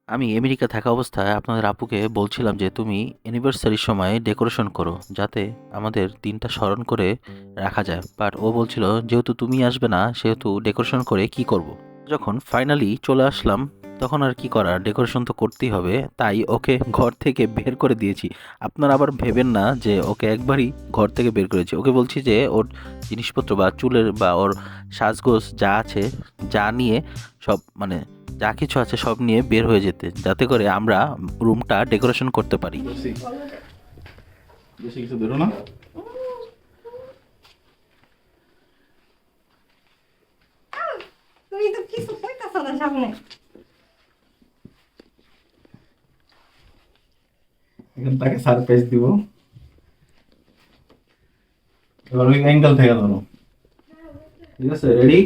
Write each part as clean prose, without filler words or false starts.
আমি আমেরিকা থাকা অবস্থায় আপনাদের আপুকে বলছিলাম যে তুমি অ্যানিভার্সারির সময় ডেকোরেশন করো যাতে আমাদের দিনটা স্মরণ করে রাখা যায়। বাট ও বলছিল যেহেতু তুমি আসবে না সেহেতু ডেকোরেশন করে কি করব। যখন ফাইনালি চলে আসলাম তখন আর কি করার, ডেকোরেশন তো করতেই হবে, তাই ওকে ঘর থেকে বের করে দিয়েছি। আপনারা আবার ভেবেন না যে ওকে একবারই ঘর থেকে বের করেছি। ওকে বলছি যে ওর জিনিসপত্র বা চুলের বা ওর সাজগোজ যা আছে যা নিয়ে সব মানে যা কিছু আছে সব নিয়ে বের হয়ে যেতে, যাতে করে আমরা রুমটা ডেকোরেশন করতে পারি। বেশি কিছু বেরো না। তুমি তো কিছু কইতাছ না সামনে। এখন তাকে সারপ্রাইজ দিব। এবার ওই অ্যাঙ্গেল থেকে ধরো, ঠিক আছে? Ready,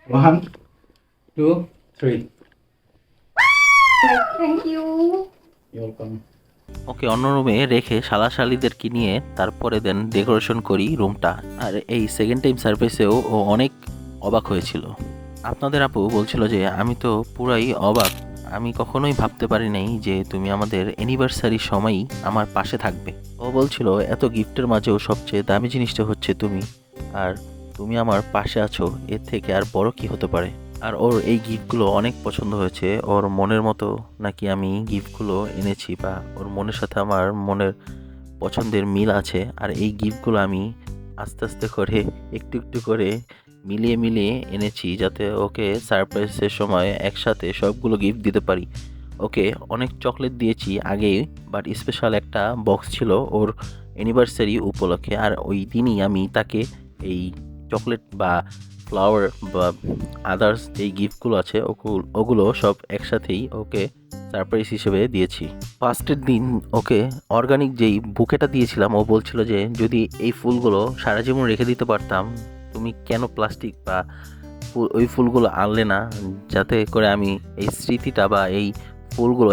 1 2 3। Thank you. Welcome. Okay অন্য রুমে রেখে শালাশালিদেরকে নিয়ে তারপরে দেন ডেকোরেশন করি রুমটা। আর এই সেকেন্ড টাইম সারপ্রাইজেও ও অনেক অবাক হয়েছিল। আপনাদের আপু বলছিল যে আমি তো পুরাই অবাক, আমি কখনোই ভাবতে পারি নাই যে তুমি আমাদের অ্যানিভার্সারির সময়ই আমার পাশে থাকবে। ও বলছিল এত গিফটের মাঝেও সবচেয়ে দামি জিনিসটা হচ্ছে তুমি, আর তুমি আমার পাশে আছো, এর থেকে আর বড় কি হতে পারে। আর ওর এই গিফটগুলো অনেক পছন্দ হয়েছে, ওর মনের মতো নাকি আমি গিফটগুলো এনেছি বা ওর মনের সাথে আমার মনের পছন্দের মিল আছে। আর এই গিফটগুলো আমি আস্তে আস্তে করে একটু একটু করে মিলিয়ে মিলিয়ে এনেছি যাতে ওকে সারপ্রাইজের সময় একসাথে সবগুলো গিফট দিতে পারি। ওকে অনেক চকলেট দিয়েছি আগেই, বাট স্পেশাল একটা বক্স ছিল ওর অ্যানিভার্সারি উপলক্ষে। আর ওই দিনই আমি তাকে এই চকলেট বা ফ্লাওয়ার বা আদার্স যেই গিফটগুলো আছে ওগুলো সব একসাথেই ওকে সারপ্রাইজ হিসেবে দিয়েছি। ফার্স্টের দিন ওকে অর্গানিক যেই বুকেটা দিয়েছিলাম, ও বলছিল যে যদি এই ফুলগুলো সারা জীবন রেখে দিতে পারতাম, তুমি কেন প্লাস্টিক বা ওই ফুলগুলো আনলে না, যাতে করে আমি এই স্মৃতিটা বা এই ফুলগুলো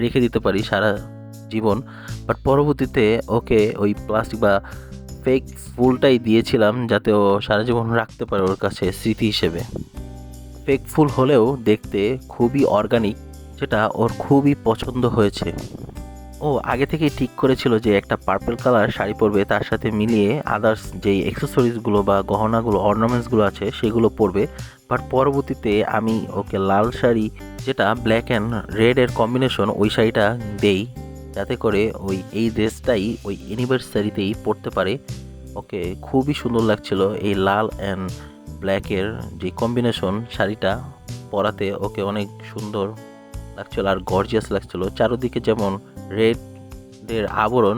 রেখে দিতে পারি সারা জীবন। বাট পরবর্তীতে ওকে ওই প্লাস্টিক বা ফেক ফুলটাই দিয়েছিলাম যাতে ও সারা জীবন রাখতে পারে ওর কাছে স্মৃতি হিসেবে। ফেক ফুল হলেও দেখতে খুবই অর্গানিক, যেটা ওর খুবই পছন্দ হয়েছে। ও আগে থেকেই ঠিক করেছিল যে একটা পার্পল কালার শাড়ি পরবে, তার সাথে মিলিয়ে আদার্স যেই অ্যাক্সেসরিজগুলো বা গহনাগুলো অর্নামেন্টসগুলো আছে সেগুলো পরবে। বাট পরবর্তীতে আমি ওকে লাল শাড়ি, যেটা ব্ল্যাক অ্যান্ড রেডের কম্বিনেশন, ওই শাড়িটা দেই যাতে করে ওই এই ড্রেসটাই ওই অ্যানিভার্সারিতেই পরতে পারে। ওকে খুবই সুন্দর লাগছিল এই লাল অ্যান্ড ব্ল্যাকের যে কম্বিনেশন শাড়িটা পরাতে, ওকে অনেক সুন্দর লাগছিল আর গর্জিয়াস লাগছিল। চারদিকে যেমন রেডের আবরণ,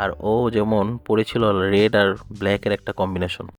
আর ও যেমন পরেছিল রেড আর ব্ল্যাকের একটা কম্বিনেশন।